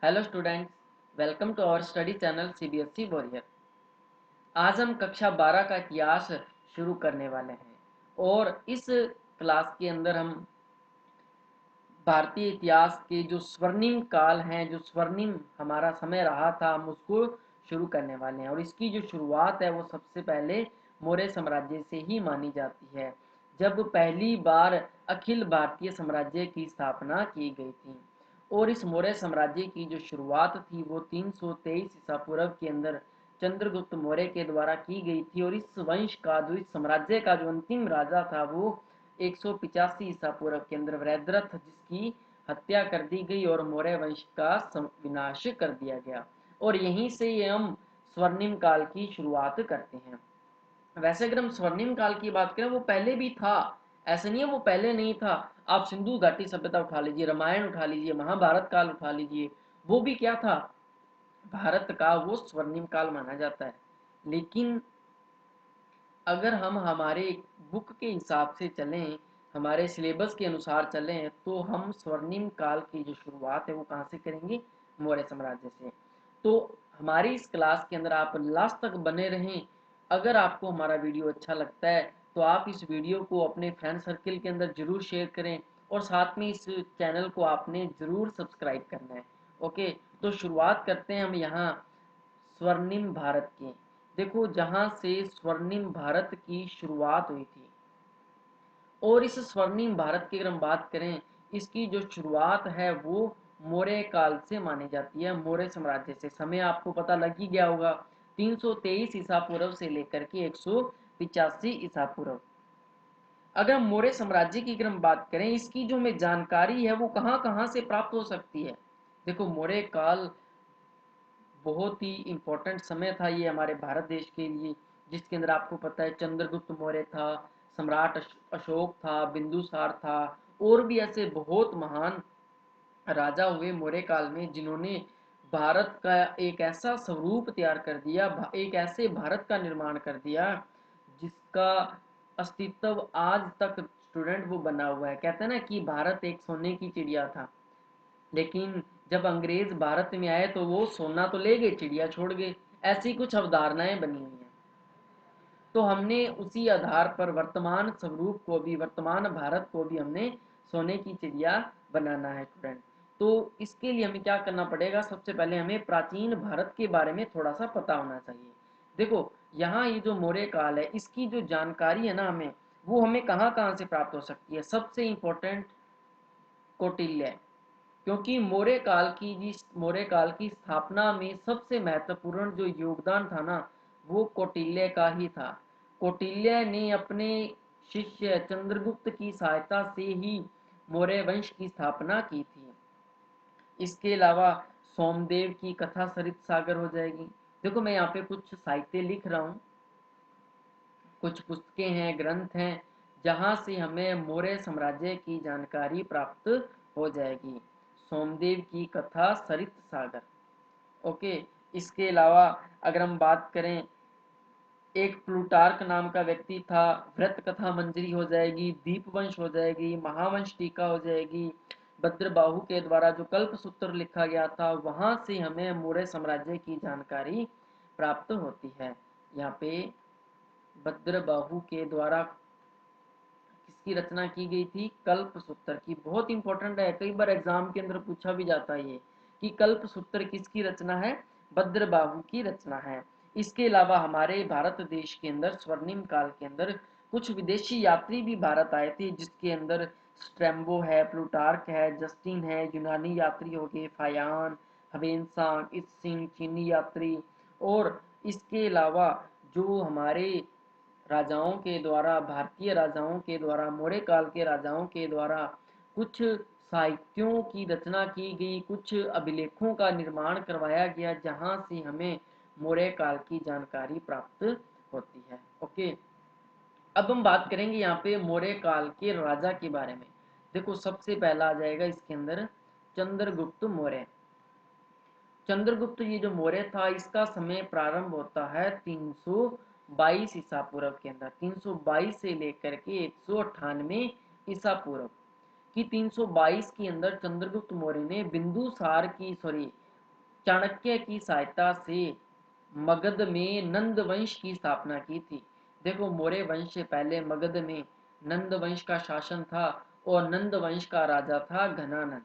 Hello students, welcome to our study channel CBSE warrior. आज हम कक्षा 12 का इतिहास शुरू करने वाले हैं और इस क्लास के अंदर हम भारतीय इतिहास के जो स्वर्णिम काल हैं, जो स्वर्णिम हमारा समय रहा था, हम उसको शुरू करने वाले हैं। और इसकी जो शुरुआत है वो सबसे पहले मौर्य साम्राज्य से ही मानी जाती है, जब पहली बार अखिल भारतीय साम्राज्य की स्थापना की गई थी। और इस मौर्य साम्राज्य की जो शुरुआत थी वो 323 ईसा पूर्व के अंदर चंद्रगुप्त मौर्य के द्वारा की गई थी। और इस वंश का जो इस साम्राज्य का जो अंतिम राजा था वो 185 ईसा पूर्व के अंदर वृद्धरथ, जिसकी हत्या कर दी गई और मौर्य वंश का विनाश कर दिया गया। और यहीं से हम स्वर्णिम काल की शुरुआत करते हैं। वैसे अगर हम स्वर्णिम काल की बात करें, वो पहले भी था, ऐसा नहीं है वो पहले नहीं था। आप सिंधु घाटी सभ्यता उठा लीजिए, रामायण उठा लीजिए, महाभारत काल उठा लीजिए, वो भी क्या था, भारत का वो स्वर्णिम काल माना जाता है। लेकिन अगर हम हमारे बुक के हिसाब से चलें, हमारे सिलेबस के अनुसार चलें, तो हम स्वर्णिम काल की जो शुरुआत है वो कहाँ से करेंगे, मौर्य साम्राज्य से। तो हमारी इस क्लास के अंदर आप लास्ट तक बने रहें। अगर आपको हमारा वीडियो अच्छा लगता है तो आप इस वीडियो को अपने फ्रेंड सर्किल के अंदर जरूर शेयर करें और साथ में इस चैनल को आपने जरूर सब्सक्राइब करना है। ओके, तो शुरुआत करते हैं हम यहाँ स्वर्णिम भारत की। देखो, जहां से स्वर्णिम भारत की शुरुआत हुई थी, और इस स्वर्णिम भारत की अगर हम बात करें, इसकी जो शुरुआत है वो मौर्य काल से मानी जाती है, मौर्य साम्राज्य से। समय आपको पता लग ही गया होगा, 323 ईसा पूर्व से लेकर के 185 ईसा पूर्व। अगर हम मौर्य साम्राज्य की अगर हम बात करें, इसकी जो हमें जानकारी है वो कहाँ कहाँ से प्राप्त हो सकती है। देखो, मौर्य काल बहुत ही इम्पोर्टेंट समय था ये हमारे भारत देश के लिए, जिसके अंदर आपको पता है चंद्रगुप्त मौर्य था, सम्राट अशोक था, बिंदुसार था, और भी ऐसे बहुत महान राजा हुए मौर्य काल में, जिन्होंने भारत का एक ऐसा स्वरूप तैयार कर दिया, एक ऐसे भारत का निर्माण कर दिया जिसका अस्तित्व आज तक स्टूडेंट वो बना हुआ है। कहते हैं ना कि भारत एक सोने की चिड़िया था, लेकिन जब अंग्रेज भारत में आए तो वो सोना तो ले गए, चिड़िया छोड़ गए। ऐसी कुछ अवधारणाएं बनी हुई हैं। तो हमने उसी आधार पर वर्तमान स्वरूप को भी, वर्तमान भारत को भी हमने सोने की चिड़िया बनाना है स्टूडेंट। तो इसके लिए हमें क्या करना पड़ेगा, सबसे पहले हमें प्राचीन भारत के बारे में थोड़ा सा पता होना चाहिए। देखो, यहाँ ये जो मौर्य काल है, इसकी जो जानकारी है ना हमें, वो हमें कहाँ कहाँ से प्राप्त हो सकती है। सबसे इंपॉर्टेंट कौटिल्य, क्योंकि मौर्य काल की स्थापना में सबसे महत्वपूर्ण जो योगदान था ना, वो कौटिल्य का ही था। कौटिल्य ने अपने शिष्य चंद्रगुप्त की सहायता से ही मौर्य वंश की स्थापना की थी। इसके अलावा सोमदेव की कथा सरित सागर हो जाएगी। देखो, मैं यहाँ पे कुछ साहित्य लिख रहा हूँ, कुछ पुस्तकें हैं, ग्रंथ हैं, जहाँ से हमें मौर्य साम्राज्य की जानकारी प्राप्त हो जाएगी। सोमदेव की कथा सरित सागर। ओके, इसके अलावा अगर हम बात करें, एक प्लूटार्क नाम का व्यक्ति था, व्रत कथा मंजरी हो जाएगी, दीपवंश हो जाएगी, महावंश टीका हो जाएगी। भद्रबाहु के द्वारा जो कल्प सूत्र लिखा गया था, वहां से हमें मौर्य साम्राज्य की जानकारी प्राप्त होती है। यहाँ पे भद्रबाहु के द्वारा किसकी रचना की गई थी, कल्प सूत्र की। बहुत इंपॉर्टेंट है, कई बार एग्जाम के अंदर पूछा भी जाता है ये, कि कल्प सूत्र किसकी रचना है, भद्रबाहु की रचना है। इसके अलावा हमारे भारत देश के अंदर स्वर्णिम काल के अंदर कुछ विदेशी यात्री भी भारत आए थे, जिसके अंदर स्ट्रैम्बो है, प्लूटार्क है, जस्टिन है, यूनानी यात्री हो गए, फायान, हवेनसांग, इत्सिंग, चीनी यात्री। और इसके अलावा जो हमारे राजाओं के द्वारा, भारतीय राजाओं के द्वारा, मौर्य काल के राजाओं के द्वारा कुछ साहित्यों की रचना की गई, कुछ अभिलेखों का निर्माण करवाया गया, जहां से हमें मौर्य काल की जानकारी प्राप्त होती है। ओके, अब हम बात करेंगे यहाँ पे मौर्य काल के राजा के बारे में। देखो, सबसे पहला आ जाएगा इसके अंदर चंद्रगुप्त मौर्य। चंद्रगुप्त ये जो मौर्य था, इसका समय प्रारंभ होता है 322 ईसा पूर्व के अंदर। 322 से लेकर के 198 ईसा पूर्व की 322 के अंदर चंद्रगुप्त मौर्य ने बिंदुसार की, सॉरी, चाणक्य की सहायता से मगध में नंद वंश की स्थापना की थी। देखो, मौर्य वंश से पहले मगध में नंद वंश का शासन था और नंद वंश का राजा था घनानंद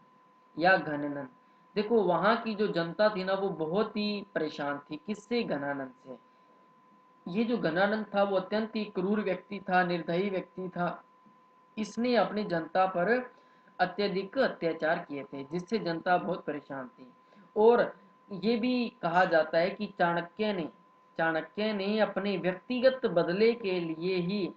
या घननंद। देखो, वहां की जो जनता थी ना, वो बहुत ही परेशान थी। किससे? घनानंद से। ये जो घनानंद था वो अत्यंत ही क्रूर व्यक्ति था, निर्दयी व्यक्ति था। इसने अपनी जनता पर अत्यधिक अत्याचार किए थे, जिससे जनता बहुत परेशान थी। और ये भी कहा जाता है कि चाणक्य ने अपने व्यक्तिगत बदले के लिए ही,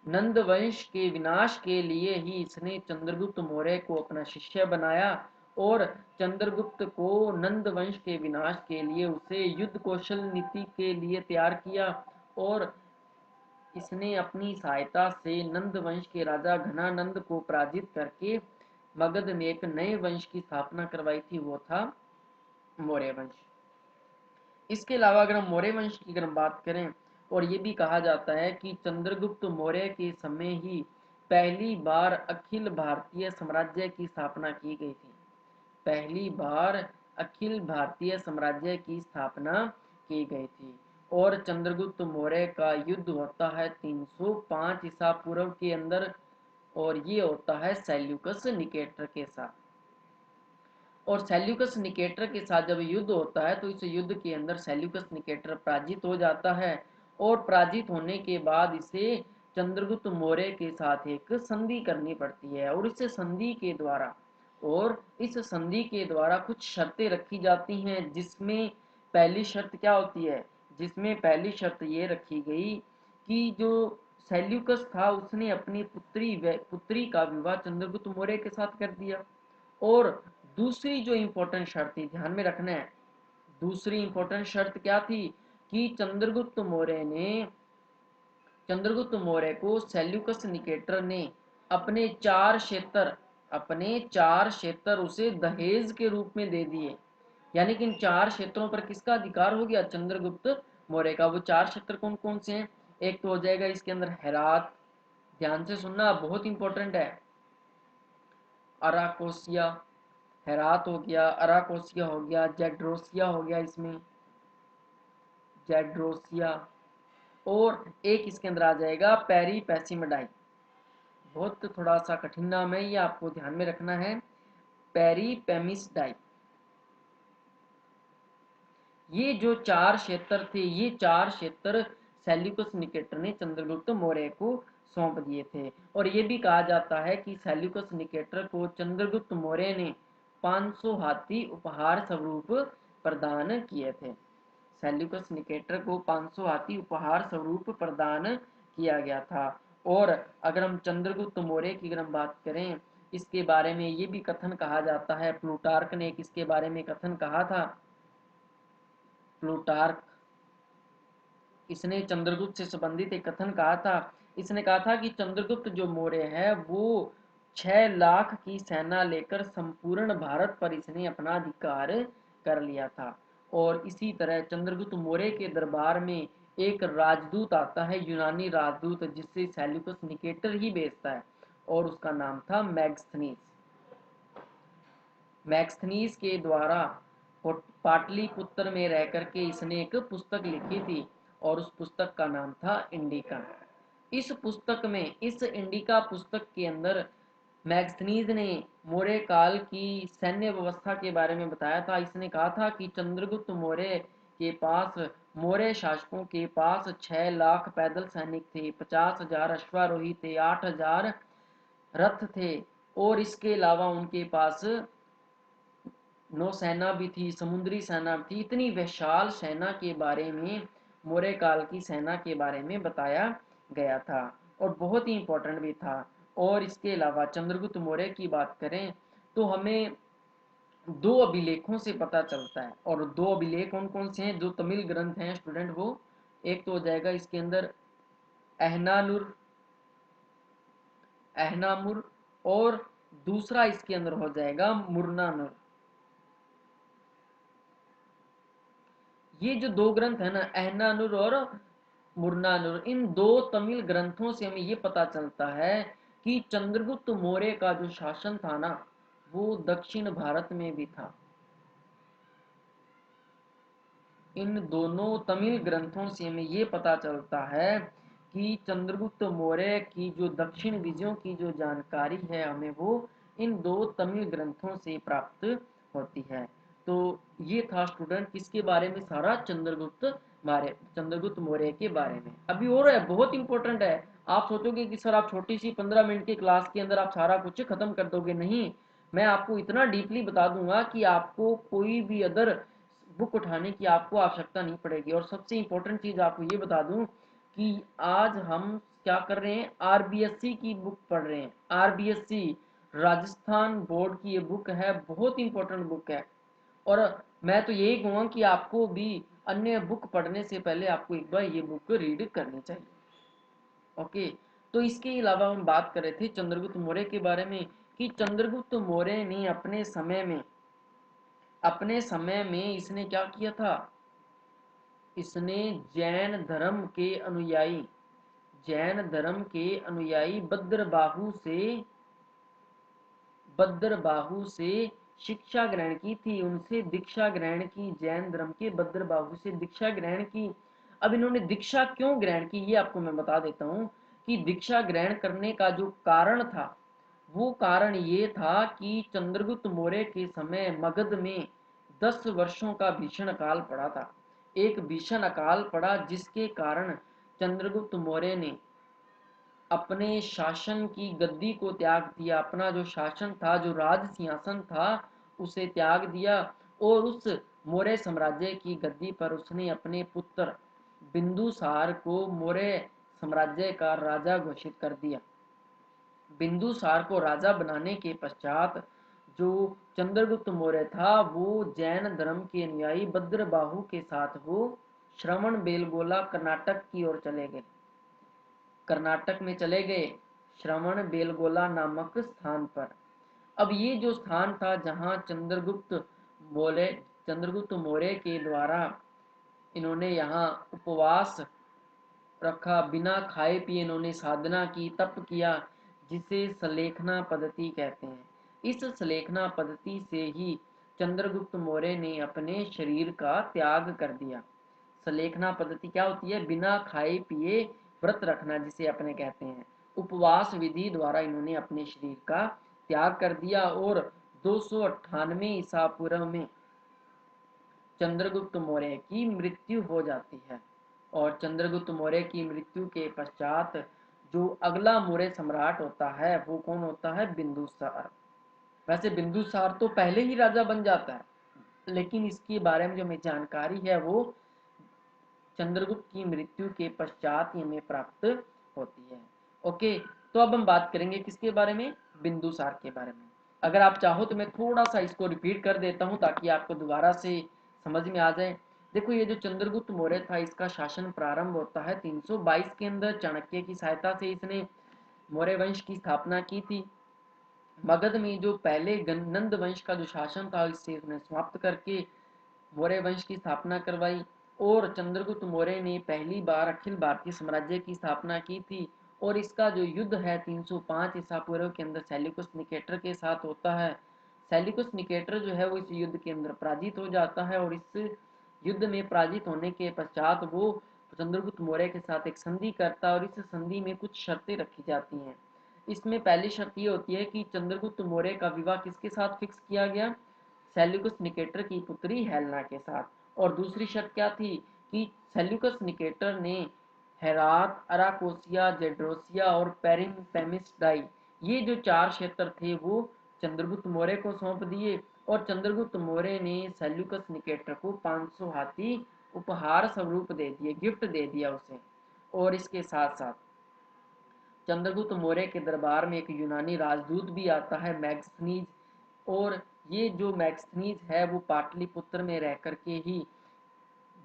नंद वंश के विनाश के लिए ही इसने चंद्रगुप्त मौर्य को अपना शिष्य बनाया। और चंद्रगुप्त को नंद वंश के विनाश के लिए उसे युद्ध कौशल नीति के लिए तैयार किया। और इसने अपनी सहायता से नंद वंश के राजा घनानंद को पराजित करके मगध में एक नए वंश की स्थापना करवाई थी, वो था मौर्य वंश। इसके अलावा अगर हम मौर्य वंश की अगर हम बात करें, और ये भी कहा जाता है कि चंद्रगुप्त मौर्य के समय ही पहली बार अखिल भारतीय साम्राज्य की स्थापना की गई थी। पहली बार अखिल भारतीय साम्राज्य की स्थापना की गई थी। और चंद्रगुप्त मौर्य का युद्ध होता है 305 ईसा पूर्व के अंदर, और ये होता है सेल्यूकस निकेटर के साथ। और सेल्यूकस निकेटर के साथ जब युद्ध होता है तो इस युद्ध के अंदर सेल्यूकस निकेटर पराजित हो जाता है। और पराजित होने के बाद इसे चंद्रगुप्त मौर्य के साथ एक संधि करनी पड़ती है। और इस संधि के द्वारा कुछ शर्तें रखी जाती हैं, जिसमें पहली शर्त क्या होती है? जिसमें पहली शर्त ये रखी गई कि जो सेल्यूकस था उसने अपनी पुत्री का विवाह चंद्रगुप्त मौर्य के साथ कर दिया। और दूसरी जो इंपॉर्टेंट शर्त थी, ध्यान में रखना है, दूसरी इंपॉर्टेंट शर्त क्या थी? कि चंद्रगुप्त मौर्य को सेल्यूकस निकेटर ने अपने चार क्षेत्र उसे दहेज के रूप में दे दिए। यानी कि इन चार क्षेत्रों पर किसका अधिकार हो गया? चंद्रगुप्त मौर्य का। वो चार क्षेत्र कौन कौन से हैं? एक तो हो जाएगा इसके अंदर हेरात, ध्यान से सुनना, बहुत इंपॉर्टेंट है। अराकोसिया, हेरात हो गया, अराकोसिया हो गया, जेड्रोसिया हो गया, इसमें जेड्रोसिया। और एक इसके अंदर आ जाएगा पेरी पैसिमडाई। बहुत थोड़ा सा कठिन नाम है, ये आपको ध्यान में रखना है, पेरी पेमिसडाई। ये जो चार क्षेत्र थे, ये चार क्षेत्र सेल्यूकस निकेटर ने चंद्रगुप्त मौर्य को सौंप दिए थे। और ये भी कहा जाता है कि सेल्यूकस निकेटर को चंद्रगुप्त मौर्य ने 500 हाथी उपहार स्वरूप प्रदान किए थे। सेल्यूकस निकेटर को 500 हाथी उपहार स्वरूप प्रदान किया गया था। और अगर हम चंद्रगुप्त मौर्य की अगर हम बात करें, इसके बारे में ये भी कथन कहा जाता है, प्लूटार्क ने किसके बारे में कथन कहा था? प्लूटार्क, इसने चंद्रगुप्त से संबंधित एक कथन कहा था। इसने कहा था कि चंद्रगुप्त जो मौर्य है वो 6 लाख की सेना लेकर संपूर्ण भारत पर इसने अपना अधिकार कर लिया था। और इसी तरह चंद्रगुप्त मौर्य के दरबार में एक राजदूत आता है, यूनानी राजदूत, जिससे सेल्यूकस निकेटर ही भेजता है, और उसका नाम था मैग्स्थनीस। मैग्स्थनीस के द्वारा पाटलिपुत्र में रह करके इसने एक पुस्तक लिखी थी, और उस पुस्तक का नाम था इंडिका। इस इंडिका पुस्तक के अंदर मैग्स्थनीज ने मौर्य काल की सैन्य व्यवस्था के बारे में बताया था। इसने कहा था कि चंद्रगुप्त मौर्य शासकों के पास 6 लाख पैदल सैनिक थे, 50,000 अश्वारोही थे, 8,000 रथ थे, और इसके अलावा उनके पास नौसेना भी थी, समुद्री सेना भी थी। इतनी विशाल सेना के बारे में, मौर्य काल की सेना के बारे में बताया गया था, और बहुत ही इंपॉर्टेंट भी था। और इसके अलावा चंद्रगुप्त मौर्य की बात करें तो हमें दो अभिलेखों से पता चलता है। और दो अभिलेख कौन कौन से हैं? जो तमिल ग्रंथ हैं स्टूडेंट, वो एक तो हो जाएगा इसके अंदर एहनानुर एहनामुर, और दूसरा इसके अंदर हो जाएगा मुरनानुर। ये जो दो ग्रंथ है ना, एहनानुर और मुरनानुर, इन दो तमिल ग्रंथों से हमें ये पता चलता है कि चंद्रगुप्त मौर्य का जो शासन था ना, वो दक्षिण भारत में भी था। इन दोनों तमिल ग्रंथों से हमें ये पता चलता है कि चंद्रगुप्त मौर्य की जो दक्षिण विजयों की जो जानकारी है हमें वो इन दो तमिल ग्रंथों से प्राप्त होती है। तो ये था स्टूडेंट किसके बारे में, सारा चंद्रगुप्त मौर्य के बारे में। अभी और है, बहुत इंपॉर्टेंट है। आप सोचोगे कि सर आप छोटी सी 15 मिनट की क्लास के अंदर आप सारा कुछ खत्म कर दोगे, नहीं, मैं आपको इतना डीपली बता दूंगा कि आपको कोई भी अदर बुक उठाने की आपको आवश्यकता नहीं पड़ेगी। और सबसे इंपॉर्टेंट चीज आपको ये बता दूं कि आज हम क्या कर रहे हैं, आरबीएससी की बुक पढ़ रहे हैं। आरबीएससी राजस्थान बोर्ड की ये बुक है, बहुत इंपॉर्टेंट बुक है। और मैं तो यही कहूँगा कि आपको भी अन्य बुक पढ़ने से पहले आपको एक बार ये बुक रीड करनी चाहिए। ओके, तो इसके अलावा हम बात कर रहे थे चंद्रगुप्त मौर्य के बारे में कि चंद्रगुप्त मौर्य ने अपने समय में इसने क्या किया था, इसने जैन धर्म के अनुयायी बद्रबाहु से शिक्षा ग्रहण की थी, उनसे दीक्षा ग्रहण की, जैन धर्म के बद्रबाहु से दीक्षा ग्रहण की। अब इन्होंने दीक्षा क्यों ग्रहण की ये आपको मैं बता देता हूँ कि दीक्षा ग्रहण करने का जो कारण था वो कारण ये था कि चंद्रगुप्त मौर्य के समय मगध में 10 वर्षों का भीषण अकाल पड़ा था। एक भीषण अकाल पड़ा जिसके कारण चंद्रगुप्त मौर्य ने अपने शासन की गद्दी को त्याग दिया, अपना जो शासन था, जो राज सिंहासन था, उसे त्याग दिया और उस मौर्य साम्राज्य की गद्दी पर उसने अपने पुत्र बिंदुसार को मौर्य साम्राज्य का राजा घोषित कर दिया। बिंदुसार को राजा बनाने के पश्चात जो चंद्रगुप्त मौर्य था वो जैन धर्म के अनुयायी बद्रबाहु के साथ वो श्रवण बेलगोला कर्नाटक की ओर चले गए। कर्नाटक में चले गए श्रवण बेलगोला नामक स्थान पर। अब ये जो स्थान था जहां चंद्रगुप्त मौर्य के द्वारा इन्होंने यहाँ उपवास रखा, बिना खाए पिए इन्होंने साधना की, तप किया, जिसे सलेखना पद्धति कहते हैं। इस सलेखना पद्धति से ही चंद्रगुप्त मौर्य ने अपने शरीर का त्याग कर दिया। सलेखना पद्धति क्या होती है, बिना खाए पिए व्रत रखना जिसे अपने कहते हैं। उपवास विधि द्वारा इन्होंने अपने शरीर का त्याग कर दिया और 298 ईसा पूर्व में चंद्रगुप्त मौर्य की मृत्यु हो जाती है। और चंद्रगुप्त मौर्य की मृत्यु के पश्चात जो अगला मौर्य सम्राट होता है वो कौन होता है, बिंदुसार। वैसे बिंदुसार तो पहले ही राजा बन जाता है, लेकिन इसके बारे में जो हमें जानकारी है वो चंद्रगुप्त की मृत्यु के पश्चात ही हमें प्राप्त होती है। ओके, तो अब हम बात करेंगे किसके बारे में, बिंदुसार के बारे में। अगर आप चाहो तो मैं थोड़ा सा इसको रिपीट कर देता हूँ ताकि आपको दोबारा से समझ में आ जाए। देखो, ये जो चंद्रगुप्त मौर्य था इसका शासन प्रारंभ होता है 322 के अंदर। चाणक्य की सहायता से इसने मौर्य वंश की स्थापना की थी। मगध में जो पहले नंद वंश का जो शासन था इससे उसने समाप्त करके मौर्य वंश की स्थापना करवाई। और चंद्रगुप्त मौर्य ने पहली बार अखिल भारतीय साम्राज्य की स्थापना की थी। और इसका जो युद्ध है 305 ईसा पूर्व के अंदर सेल्यूकस निकेटर के साथ होता है। सेल्यूकस निकेटर जो है वो इस युद्ध के अंदर पराजित हो जाता है और इस युद्ध में पराजित होने के पश्चात वो चंद्रगुप्त मौर्य के साथ एक संधि करता है और इस संधि में कुछ शर्तें रखी जाती हैं। इसमें पहली शर्त ये होती है कि चंद्रगुप्त मौर्य का विवाह किसके साथ फिक्स किया गया, सेल्यूकस निकेटर की पुत्री हेलेना के साथ। और दूसरी शर्त क्या थी कि सेल्यूकस निकेटर ने हेरात, अराकोसिया, जेड्रोसिया और पेरिपेमिसडाई ये जो 4 क्षेत्र थे वो चंद्रगुप्त मौर्य को सौंप दिए। और चंद्रगुप्त मौर्य ने सेल्यूकस निकेटर को 500 हाथी उपहार स्वरूप दे दिए, गिफ्ट दे दिया उसे। और इसके साथ साथ चंद्रगुप्त मौर्य के दरबार में एक यूनानी राजदूत भी आता है, मैग्स्थनीज। और ये जो मैग्स्थनीज है वो पाटलिपुत्र में रह करके ही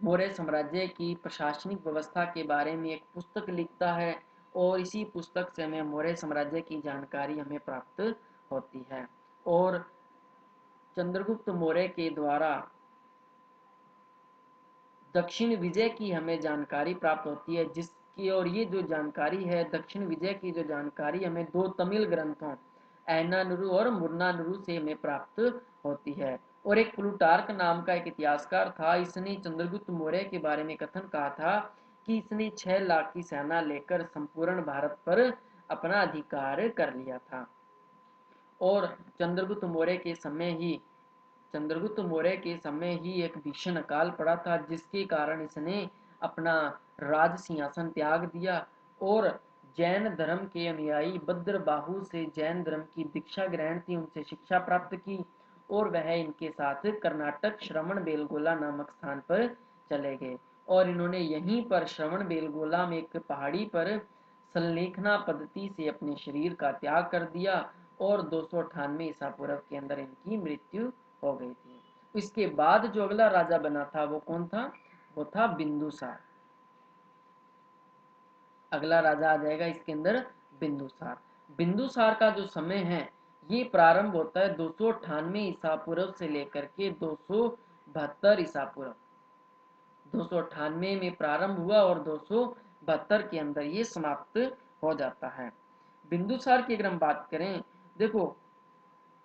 मौर्य साम्राज्य की प्रशासनिक व्यवस्था के बारे में एक पुस्तक लिखता है। और इसी पुस्तक से हमें मौर्य साम्राज्य की जानकारी हमें प्राप्त होती है। और चंद्रगुप्त मौर्य के द्वारा दक्षिण विजय की हमें जानकारी प्राप्त होती है, जिसकी और ये जो जानकारी है दक्षिण विजय की जो जानकारी हमें दो तमिल ग्रंथों ऐनानुरु और मुर्नानुरु से हमें प्राप्त होती है। और एक प्लूटार्क नाम का एक इतिहासकार था, इसने चंद्रगुप्त मौर्य के बारे में कथन कहा था कि इसने 6 लाख की सेना लेकर संपूर्ण भारत पर अपना अधिकार कर लिया था। और चंद्रगुप्त मौर्य के समय ही एक भीषण अकाल पड़ा था, जिसके कारण इसने अपना राज सिंहासन त्याग दिया और जैन धर्म के अनुयायी भद्रबाहु से जैन धर्म की दीक्षा ग्रहण थी, उनसे शिक्षा प्राप्त की और वह इनके साथ कर्नाटक श्रवण बेलगोला नामक स्थान पर चले गए और इन्होंने यहीं पर श्रवण बेलगोला में एक पहाड़ी पर संलेखना पद्धति से अपने शरीर का त्याग कर दिया और 298 ईसा पूर्व के अंदर इनकी मृत्यु हो गई थी। इसके बाद जो अगला राजा बना था वो कौन था? वो था बिंदुसार। अगला राजा आ जाएगा इसके अंदर बिंदुसार। बिंदुसार का जो समय है ये प्रारंभ होता है 298 ईसा पूर्व से लेकर के 272 ईसा पूर्व। 298 में प्रारंभ हुआ और 272 के अंदर ये समाप्त हो जाता है। बिंदुसार की अगर हम बात करें, देखो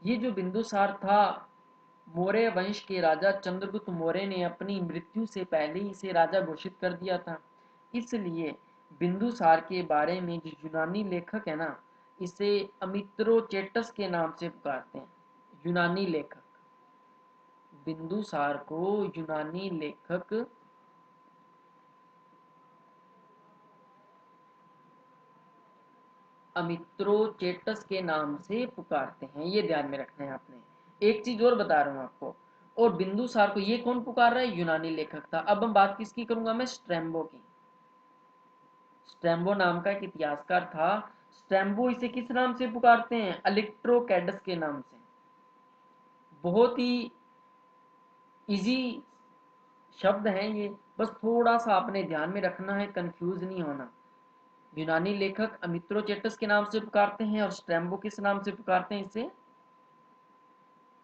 ये जो बिंदुसार था, मौर्य वंश के राजा चंद्रगुप्त मौर्य ने अपनी मृत्यु से पहले ही इसे राजा घोषित कर दिया था। इसलिए बिंदुसार के बारे में जो यूनानी लेखक है ना, इसे अमित्रोचेटस के नाम से पुकारते हैं। यूनानी लेखक बिंदुसार को यूनानी लेखक अमित्रोचेटस के नाम से पुकारते हैं, ये ध्यान में रखना है आपने। एक चीज और बता रहा हूं आपको, और बिंदुसार को ये कौन पुकार रहा है? यूनानी लेखक था। अब हम बात किसकी करूंगा मैं? स्ट्रैम्बो की। स्ट्रैम्बो नाम का एक इतिहासकार था। स्ट्रैम्बो इसे किस नाम से पुकारते हैं? इलेक्ट्रोकैडस के नाम से। बहुत ही इजी शब्द हैं ये, बस थोड़ा सा आपने ध्यान में रखना है, कंफ्यूज नहीं होना। यूनानी लेखक अमित्रोचेटस के नाम से पुकारते हैं और स्ट्रैम्बो किस नाम से पुकारते हैं इसे?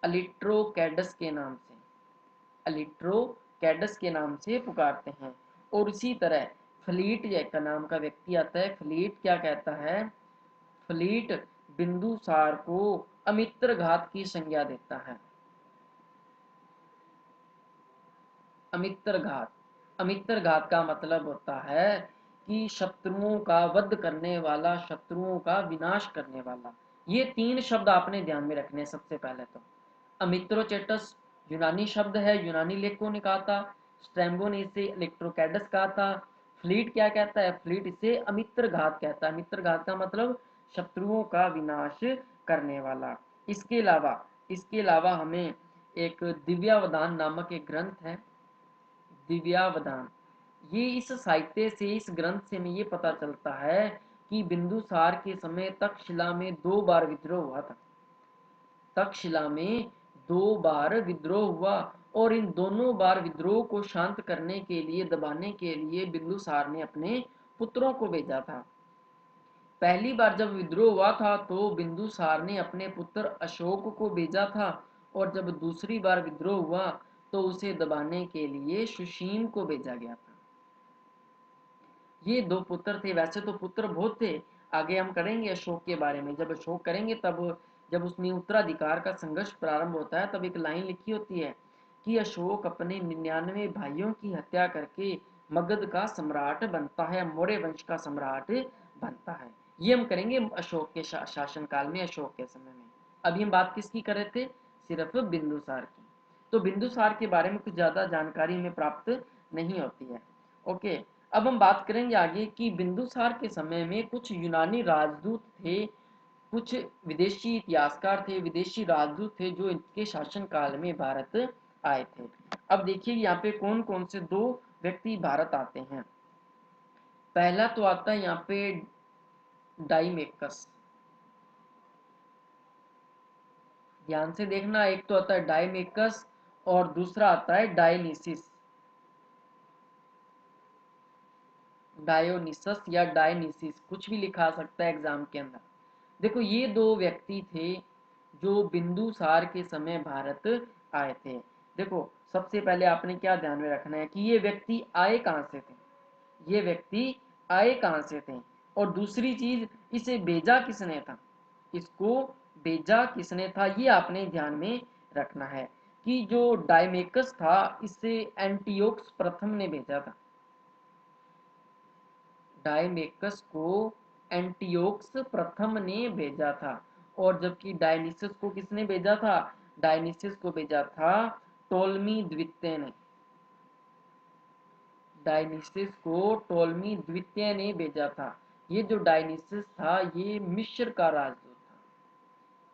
अलिट्रोकैडस के नाम से। अलिट्रोकैडस के नाम से पुकारते हैं। और इसी तरह फ्लीट का नाम का व्यक्ति आता है। फ्लीट क्या कहता है? फ्लीट बिंदुसार को अमित्रघात की संज्ञा देता है। अमित्रघात, अमित्रघात का मतलब होता है कि शत्रुओं का वध करने वाला, शत्रुओं का विनाश करने वाला। ये 3 शब्द आपने ध्यान में रखने हैं। सबसे पहले तो अमित्रोचेटस यूनानी शब्द है, यूनानी लेखकों ने कहा था। स्ट्रैम्बो ने इसे इलेक्ट्रोकैडस कहा था। फ्लीट क्या कहता है? फ्लीट इसे अमित्रघात कहता है। अमित्रघात का मतलब शत्रुओं का विनाश करने वाला। इसके अलावा हमें एक दिव्यावदान नामक एक ग्रंथ है, दिव्यावदान। ये इस साहित्य से, इस ग्रंथ से हमें ये पता चलता है कि बिंदुसार के समय तक्षशिला में 2 बार विद्रोह हुआ था। तक्षशिला में 2 बार विद्रोह हुआ और इन दोनों बार विद्रोह को शांत करने के लिए, दबाने के लिए बिंदुसार ने अपने पुत्रों को भेजा था। पहली बार जब विद्रोह हुआ था तो बिंदुसार ने अपने पुत्र अशोक को भेजा था और जब दूसरी बार विद्रोह हुआ तो उसे दबाने के लिए सुशीम को भेजा गया था। ये 2 पुत्र थे। वैसे तो पुत्र बहुत थे, आगे हम करेंगे अशोक के बारे में। जब अशोक करेंगे तब जब उसमें उत्तराधिकार का संघर्ष प्रारंभ होता है तब एक लाइन लिखी होती है कि अशोक अपने 99 भाइयों की हत्या करके मगध का सम्राट बनता है, मौर्य वंश का सम्राट बनता है। ये हम करेंगे अशोक के शासन काल में, अशोक के समय में। अभी हम बात किसकी कर रहे थे? सिर्फ बिंदुसार की। तो बिंदुसार के बारे में कुछ ज्यादा जानकारी हमें प्राप्त नहीं होती है। ओके, अब हम बात करेंगे आगे कि बिंदुसार के समय में कुछ यूनानी राजदूत थे, कुछ विदेशी इतिहासकार थे, विदेशी राजदूत थे जो इनके शासन काल में भारत आए थे। अब देखिए यहाँ पे कौन कौन से 2 व्यक्ति भारत आते हैं। पहला तो आता है यहाँ पे डाइमेकस। ध्यान से देखना, एक तो आता है डाइमेकस और दूसरा आता है डायनिसिस, डायोनिसस या डायनिसिस, कुछ भी लिखा सकता है एग्जाम के अंदर। देखो ये 2 व्यक्ति थे जो बिंदुसार के समय भारत आए थे। देखो सबसे पहले आपने क्या ध्यान में रखना है कि ये व्यक्ति आए कहां से थे, ये व्यक्ति आए कहां से थे, और दूसरी चीज इसे भेजा किसने था, इसको भेजा किसने था, ये आपने ध्यान में रखना है कि जो डायमेकस था इसे एंटियोक्स प्रथम ने भेजा था। डायमेकस को एंटियोक्स प्रथम ने भेजा था, और जबकि डायनिसियस को किसने भेजा था? डायनिसियस को भेजा था टोलमी द्वितीय ने। डायनिसियस को टोलमी द्वितीय ने भेजा था। ये जो डायनिसियस था ये मिस्र का राजदूत था।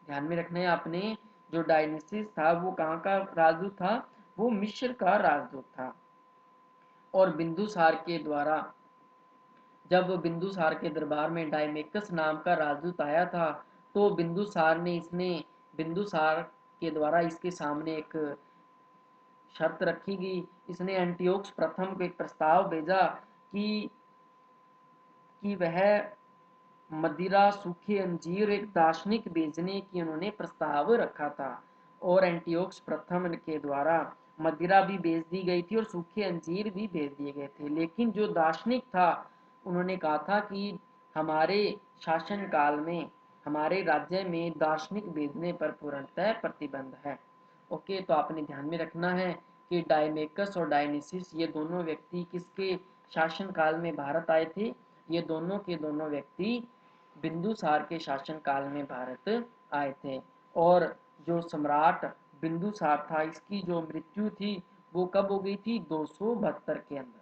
ध्यान में रखना है आपने, जो डायनिसियस था वो कहाँ का राजदूत था? वो मिस्र का राजदूत था। और बिंदुसार के द्वारा, जब बिंदुसार के दरबार में डायमेकस नाम का राजदूत आया था, तो बिंदुसार के द्वारा इसके सामने एक शर्त रखी गई। इसने एंटियोक्स प्रथम को एक प्रस्ताव भेजा कि वह मदिरा, सूखे अंजीर, एक दार्शनिक भेजने की उन्होंने प्रस्ताव रखा था। और एंटियोक्स प्रथम के द्वारा मदिरा भी भेज दी गई थी और सूखे अंजीर भी भेज दिए गए थे। लेकिन जो दार्शनिक था उन्होंने कहा था कि हमारे शासन काल में, हमारे राज्य में दार्शनिक भेजने पर पूर्णतः प्रतिबंध है। ओके, तो आपने ध्यान में रखना है कि डायमेकस और डायनिसिस ये दोनों व्यक्ति किसके शासन काल में भारत आए थे? ये दोनों के दोनों व्यक्ति बिंदुसार के शासन काल में भारत आए थे। और जो सम्राट बिंदुसार था इसकी जो मृत्यु थी वो कब हो गई थी? 272 के अंदर।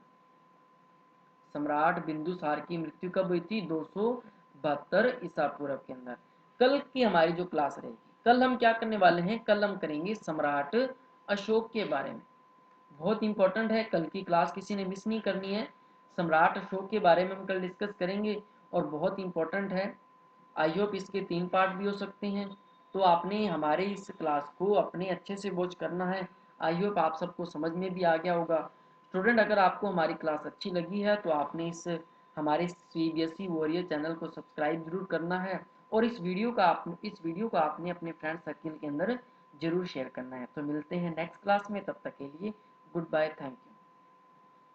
सम्राट बिंदुसार की मृत्यु कब हुई थी? 272 ईसा पूर्व के अंदर। कल की हमारी जो क्लास रहेगी, कल हम क्या करने वाले हैं? कल हम करेंगे सम्राट अशोक के बारे में। बहुत इंपॉर्टेंट है, कल की क्लास किसी ने मिस नहीं करनी है। सम्राट अशोक के बारे में हम कल डिस्कस करेंगे और बहुत इंपॉर्टेंट है। आई होप इसके 3 पार्ट भी हो सकते हैं। तो आपने हमारे इस क्लास को अपने अच्छे से वॉच करना है। आई होप आप सबको समझ में भी आ गया होगा। स्टूडेंट, अगर आपको हमारी क्लास अच्छी लगी है तो आपने हमारे सीबीएसई वॉरियर चैनल को सब्सक्राइब जरूर करना है, और इस वीडियो को आपने अपने फ्रेंड सर्किल के अंदर जरूर शेयर करना है। तो मिलते हैं नेक्स्ट क्लास में, तब तक के लिए गुड बाय, थैंक यू।